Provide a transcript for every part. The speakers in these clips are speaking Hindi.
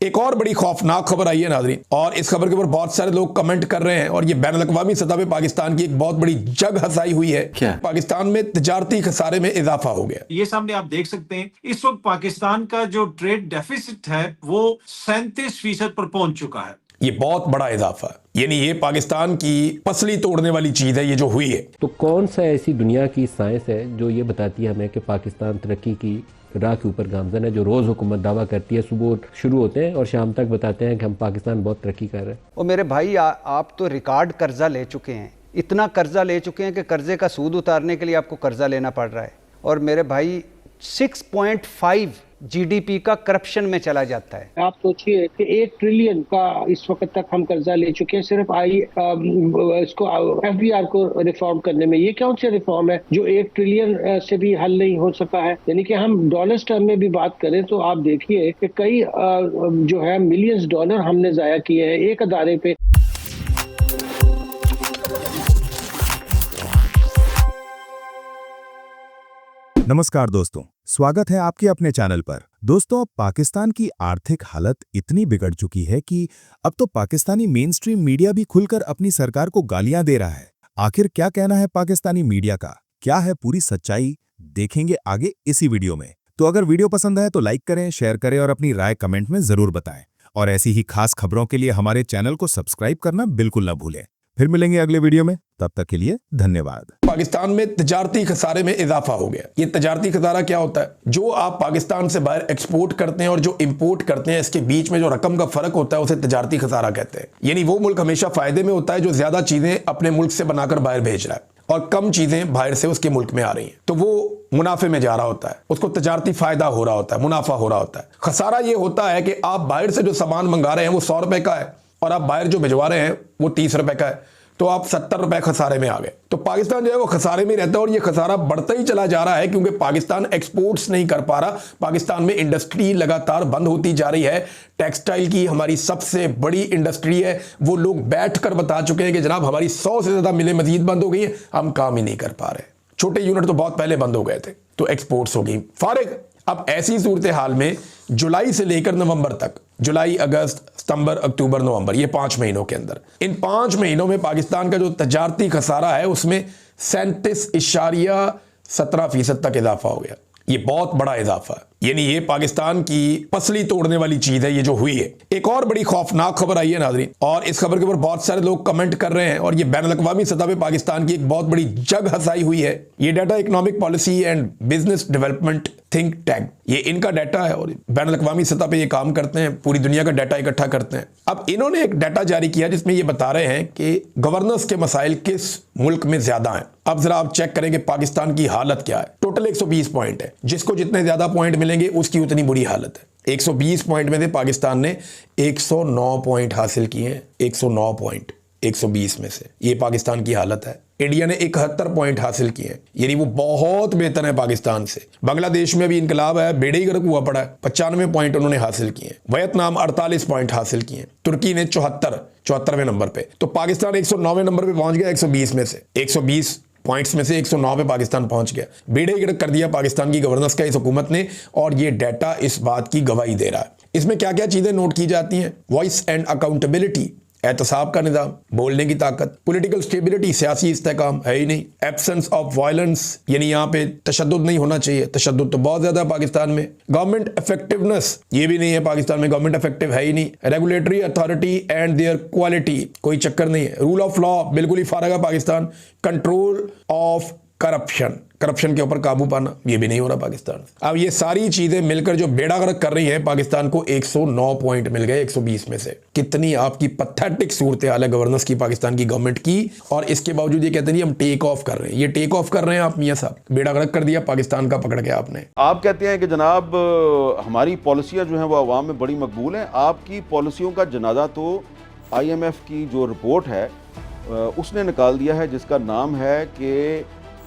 एक और बड़ी खौफनाक खबर आई है नाज़रीन, और इस खबर के ऊपर बहुत सारे लोग कमेंट कर रहे हैं और ये बैनुल अक़वामी सतह पे पाकिस्तान की एक बहुत बड़ी जग हसाई हुई है। क्या पाकिस्तान में तिजारती खसारे में इजाफा हो गया। ये सामने आप देख सकते हैं इस वक्त पाकिस्तान का जो ट्रेड डेफिसिट है वो 37% पर पहुंच चुका है। ये बहुत बड़ा इजाफा है, यानी ये पाकिस्तान की पसली तोड़ने वाली चीज है ये जो हुई है। तो कौन सा ऐसी दुनिया की साइंस है जो ये बताती है हमें कि पाकिस्तान तरक्की की राह के ऊपर गामजन है, जो रोज़ हुकूमत दावा करती है, सुबह शुरू होते हैं और शाम तक बताते हैं कि हम पाकिस्तान बहुत तरक्की कर रहे हैं। और मेरे भाई आप तो रिकॉर्ड कर्जा ले चुके हैं, इतना कर्जा ले चुके हैं कि कर्जे का सूद उतारने के लिए आपको कर्जा लेना पड़ रहा है। और मेरे भाई 6.5 जीडीपी का करप्शन में चला जाता है। आप सोचिए कि 1 ट्रिलियन का इस वक्त तक हम कर्जा ले चुके हैं सिर्फ इसको एफबीआर को रिफॉर्म करने में। ये कौन सा रिफॉर्म है जो 1 ट्रिलियन से भी हल नहीं हो सका है? यानी कि हम डॉलर्स टर्म में भी बात करें तो आप देखिए कि कई जो है मिलियंस डॉलर हमने जाया किए हैं एक अदारे पे। नमस्कार दोस्तों, स्वागत है आपके अपने चैनल पर। दोस्तों, पाकिस्तान की आर्थिक हालत इतनी बिगड़ चुकी है कि अब तो पाकिस्तानी मेन स्ट्रीम मीडिया भी खुलकर अपनी सरकार को गालियां दे रहा है। आखिर क्या कहना है पाकिस्तानी मीडिया का, क्या है पूरी सच्चाई, देखेंगे आगे इसी वीडियो में। तो अगर वीडियो पसंद आए तो लाइक करें, शेयर करें और अपनी राय कमेंट में जरूर बताएं। और ऐसी ही खास खबरों के लिए हमारे चैनल को सब्सक्राइब करना बिल्कुल न भूलें। फिर मिलेंगे अगले वीडियो में, तब तक के लिए धन्यवाद। पाकिस्तान में तिजारती खसारे में इजाफा हो गया। ये तिजारती खसारा क्या होता है? जो आप पाकिस्तान से बाहर एक्सपोर्ट करते हैं और जो इंपोर्ट करते हैं, इसके बीच में जो रकम का फर्क होता है उसे तिजारती खसारा कहते हैं। यानी वो मुल्क हमेशा फायदे में होता है जो ज्यादा चीजें अपने मुल्क से बनाकर बाहर भेज रहा है और कम चीजें बाहर से उसके मुल्क में आ रही हैं, तो वो मुनाफे में जा रहा होता है, उसको तिजारती फायदा हो रहा होता है, मुनाफा हो रहा होता है। खसारा ये होता है कि आप बाहर से जो सामान मंगा रहे हैं वो 100 रुपए का है और आप बाहर जो भिजवा रहे हैं वो 30 रुपए का है, तो आप 70 रुपए खसारे में आ गए। तो पाकिस्तान जो है वो खसारे में रहता है और ये खसारा बढ़ता ही चला जा रहा है क्योंकि पाकिस्तान एक्सपोर्ट्स नहीं कर पा रहा। पाकिस्तान में इंडस्ट्री लगातार बंद होती जा रही है। टेक्सटाइल की हमारी सबसे बड़ी इंडस्ट्री है, वो लोग बैठकर बता चुके हैं कि जनाब हमारी 100 से ज्यादा मिलें मजीद बंद हो गई है, हम काम ही नहीं कर पा रहे। छोटे यूनिट तो बहुत पहले बंद हो गए थे, तो एक्सपोर्ट्स हो गई फारिग। अब ऐसी सूरत हाल में जुलाई से लेकर नवंबर तक, जुलाई, अगस्त, सितंबर, अक्टूबर, नवंबर, ये 5 महीनों के अंदर, इन 5 महीनों में पाकिस्तान का जो तजारती खसारा है उसमें 37.17% तक इजाफा हो गया। ये बहुत बड़ा इजाफा है, यानी ये पाकिस्तान की पसली तोड़ने वाली चीज है ये जो हुई है। एक और बड़ी खौफनाक खबर आई है नाज़रीन, और इस खबर के ऊपर बहुत सारे लोग कमेंट कर रहे हैं और ये बैनुल अक़वामी सतह पे पाकिस्तान की एक बहुत बड़ी जग हसाई हुई है। ये data economic policy and business development think tank, ये इनका डाटा है और बैनुल अक़वामी सतह पे ये काम करते हैं, पूरी दुनिया का डाटा इकट्ठा करते हैं। अब इन्होंने एक डाटा जारी किया जिसमें ये बता रहे हैं कि गवर्नेंस के मसाइल किस मुल्क में ज्यादा हैं। अब जरा आप चेक करें कि पाकिस्तान की हालत क्या है। टोटल 120 पॉइंट है, जिसको जितने ज्यादा पॉइंट मिलेंगे उसकी उतनी बुरी हालत है। 120 पॉइंट में से पाकिस्तान ने 109 पॉइंट हासिल किए हैं। 109 पॉइंट 120 में से, ये पाकिस्तान की हालत है। इंडिया ने 71 पॉइंट हासिल किए हैं, यानी वो बहुत बेहतर है पाकिस्तान से। बांग्लादेश में भी इनकलाब है, बेड़े ही गर्क हुआ पड़ा है, 95 पॉइंट उन्होंने हासिल किए हैं। वियतनाम 48 पॉइंट हासिल किए हैं। तुर्की ने 74वें नंबर पे। तो पाकिस्तान 109वें नंबर पे पहुंच गया 120 में से। 120 पॉइंट्स में से 109 पे पाकिस्तान पहुंच गया। बेड़े गिरक कर दिया पाकिस्तान की गवर्नेंस का इस हुकूमत ने, और ये डाटा इस बात की गवाही दे रहा है। इसमें क्या क्या चीजें नोट की जाती हैं? वॉइस एंड अकाउंटेबिलिटी, एहतसाब का निज़ाम, बोलने की ताकत, पॉलिटिकल स्टेबिलिटी, सियासी इस्तेहकाम है ही नहीं, एब्सेंस ऑफ वायलेंस, यानी यहाँ पे तशद्दुद नहीं होना चाहिए, तशद्दुद तो बहुत ज्यादा पाकिस्तान में। गवर्नमेंट इफेक्टिवनेस, ये भी नहीं है पाकिस्तान में, गवर्नमेंट इफेक्टिव है ही नहीं। Regulatory authority and there quality, कोई चक्कर नहीं है। रूल ऑफ लॉ बिल्कुल ही फारग है Pakistan. Control of corruption, corruption के ऊपर काबू पाना, ये भी नहीं हो रहा पाकिस्तान। अब ये सारी चीजें मिलकर जो बेड़ा गर्क कर रही हैं, पाकिस्तान को 109 पॉइंट मिल गए 120 में से। कितनी आपकी पथेटिक सूरत हाल है गवर्नेंस की पाकिस्तान की गवर्नमेंट की, और इसके बावजूद ये कहते हैं हम टेक ऑफ कर रहे हैं। ये टेक ऑफ कर रहे हैं आप मियां साहब, बेड़ा गर्क कर दिया पाकिस्तान का पकड़ के आपने। आप कहते हैं कि जनाब हमारी पॉलिसियां जो हैं वो अवाम में बड़ी मकबूल हैं। आपकी पॉलिसियों का जनाजा तो IMF की जो रिपोर्ट है उसने निकाल दिया है, जिसका नाम है कि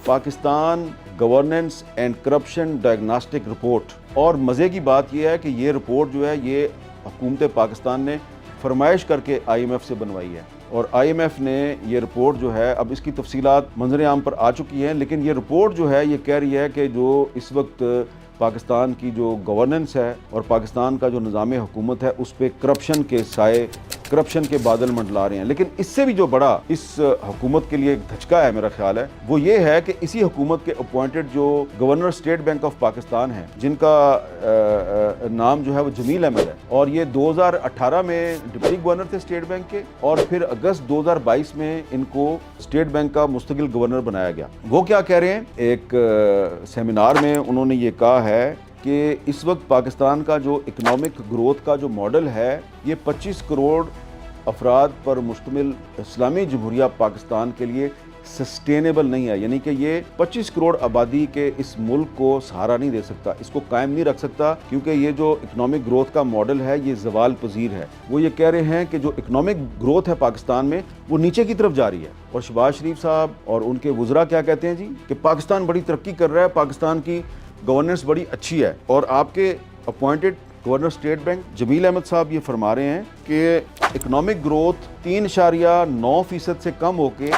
Pakistan governance and corruption diagnostic report. और मज़े की बात यह है कि ये रिपोर्ट जो है ये हुकूमत पाकिस्तान ने फरमाइश करके IMF से बनवाई है, और IMF ने ये रिपोर्ट जो है, अब इसकी तफसीलात मंजर आम पर आ चुकी हैं, लेकिन ये रिपोर्ट जो है ये कह रही है कि जो इस वक्त पाकिस्तान की जो गवर्नेंस है और पाकिस्तान का जो निज़ाम हुकूमत है उस पर करप्शन के साए, करप्शन के बादल मंडला रहे हैं। लेकिन इससे भी जो बड़ा इस हुकूमत के लिए एक धचका है, मेरा ख्याल है, वो ये है कि इसी हुकूमत के अपॉइंटेड जो governor state bank of Pakistan है, जिनका नाम जो है वो जमील अहमद है, और ये 2018 में डिप्टी गवर्नर थे स्टेट बैंक के, और फिर अगस्त 2022 में इनको स्टेट बैंक का मुस्तकिल गवर्नर बनाया गया। वो क्या कह रहे हैं, एक सेमिनार में उन्होंने ये कहा है कि इस वक्त पाकिस्तान का जो इकोनॉमिक ग्रोथ का जो मॉडल है, ये 25 करोड़ अफराद पर मुश्तमिल इस्लामी जमहूरिया पाकिस्तान के लिए सस्टेनेबल नहीं है। यानी कि ये 25 करोड़ आबादी के इस मुल्क को सहारा नहीं दे सकता, इसको कायम नहीं रख सकता, क्योंकि ये जो इकोनॉमिक ग्रोथ का मॉडल है ये ज़वाल पजीर है। वो ये कह रहे हैं कि जो इकोनॉमिक ग्रोथ है पाकिस्तान में वो नीचे की तरफ जा रही है। और शहबाज शरीफ साहब और उनके वज़रा क्या कहते हैं जी, कि पाकिस्तान बड़ी तरक्की कर रहा है, पाकिस्तान की गवर्नेंस बड़ी अच्छी है। और आपके appointed governor state bank Jamil Ahmed साहब ये फरमा रहे हैं कि इकोनॉमिक ग्रोथ 3.9% से कम होके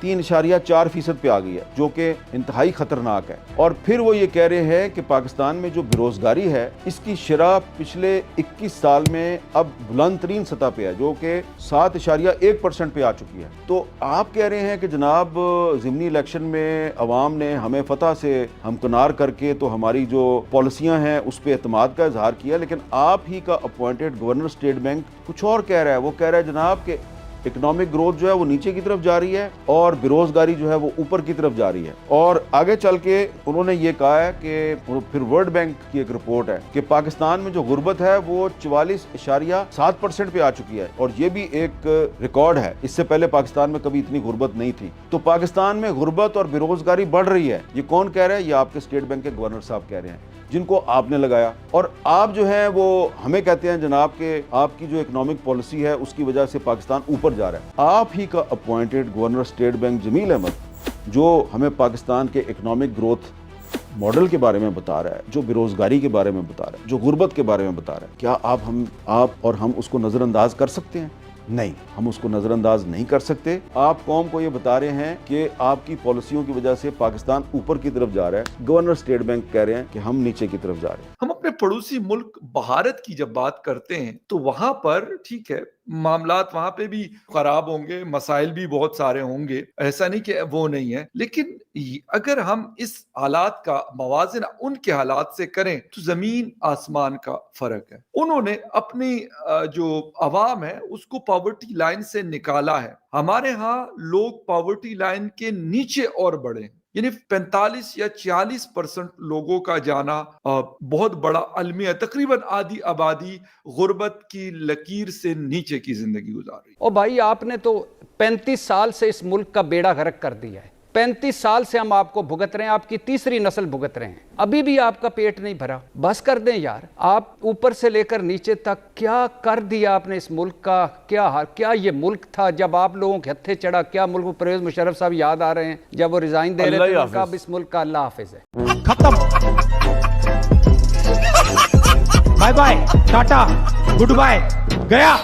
3.4% पे आ गई है, जो कि इंतहाई खतरनाक है। और फिर वो ये कह रहे हैं कि पाकिस्तान में जो बेरोजगारी है इसकी शरह पिछले 21 साल में अब बुलंद तरीन सतह पे है, जो कि 7.1% पे आ चुकी है। तो आप कह रहे हैं कि जनाब ज़िमनी इलेक्शन में अवाम ने हमें फतह से हमकिनार करके तो हमारी जो पॉलिसियाँ हैं उस पर एतमाद का इजहार किया, लेकिन आप ही का अपॉइंटेड गवर्नर स्टेट बैंक कुछ और कह रहा है। वो कह रहा है जनाब कि इकोनॉमिक ग्रोथ जो है वो नीचे की तरफ जा रही है और बेरोजगारी जो है वो ऊपर की तरफ जा रही है। और आगे चल के उन्होंने ये कहा है कि फिर वर्ल्ड बैंक की एक रिपोर्ट है कि पाकिस्तान में जो गुर्बत है वो 44.7% पे आ चुकी है, और ये भी एक रिकॉर्ड है। इससे पहले पाकिस्तान में कभी इतनी गुर्बत नहीं थी। तो पाकिस्तान में गुर्बत और बेरोजगारी बढ़ रही है। ये कौन कह रहा है? ये आपके स्टेट बैंक के गवर्नर साहब कह रहे हैं, जिनको आपने लगाया। और आप जो है वो हमें कहते हैं जनाब के आपकी जो इकोनॉमिक पॉलिसी है उसकी वजह से पाकिस्तान ऊपर जा रहा है। आप ही का appointed governor state bank Jamil Ahmed जो हमें पाकिस्तान के इकोनॉमिक ग्रोथ मॉडल के बारे में बता रहा है, जो बेरोजगारी के बारे में बता रहा है, जो गुर्बत के बारे में बता रहा है, क्या आप और हम उसको नजरअंदाज कर सकते हैं? नहीं, हम उसको नजरअंदाज नहीं कर सकते। आप कौम को ये बता रहे हैं कि आपकी पॉलिसियों की वजह से पाकिस्तान ऊपर की तरफ जा रहा है, गवर्नर स्टेट बैंक कह रहे हैं कि हम नीचे की तरफ जा रहे हैं। हम अपने पड़ोसी मुल्क भारत की जब बात करते हैं तो वहां पर ठीक है, मामलात वहां पे भी खराब होंगे, मसाइल भी बहुत सारे होंगे, ऐसा नहीं कि वो नहीं है। लेकिन अगर हम इस हालात का मवाजना उनके हालात से करें तो जमीन आसमान का फर्क है। उन्होंने अपनी जो अवाम है उसको पॉवर्टी लाइन से निकाला है। हमारे यहाँ लोग पॉवर्टी लाइन के नीचे और बढ़े, यानी 45 या 40% लोगों का जाना बहुत बड़ा अलमिया, तकरीबन आधी आबादी गुर्बत की लकीर से नीचे की जिंदगी गुजार रही। और भाई आपने तो 35 साल से इस मुल्क का बेड़ा गर्क कर दिया है। 35 साल से हम आपको भुगत रहे हैं, आपकी तीसरी नस्ल भुगत रहे हैं, अभी भी आपका पेट नहीं भरा। बस कर दें यार। आप ऊपर से लेकर नीचे तक क्या कर दिया आपने इस मुल्क का। क्या ये मुल्क था जब आप लोगों के हत्थे चढ़ा? क्या मुल्क? परवेज मुशर्रफ साहब याद आ रहे हैं जब वो रिजाइन दे रहे थे, अब इस मुल्क का अल्लाह हाफिज है। खत्म, bye bye, tata, good bye, गया।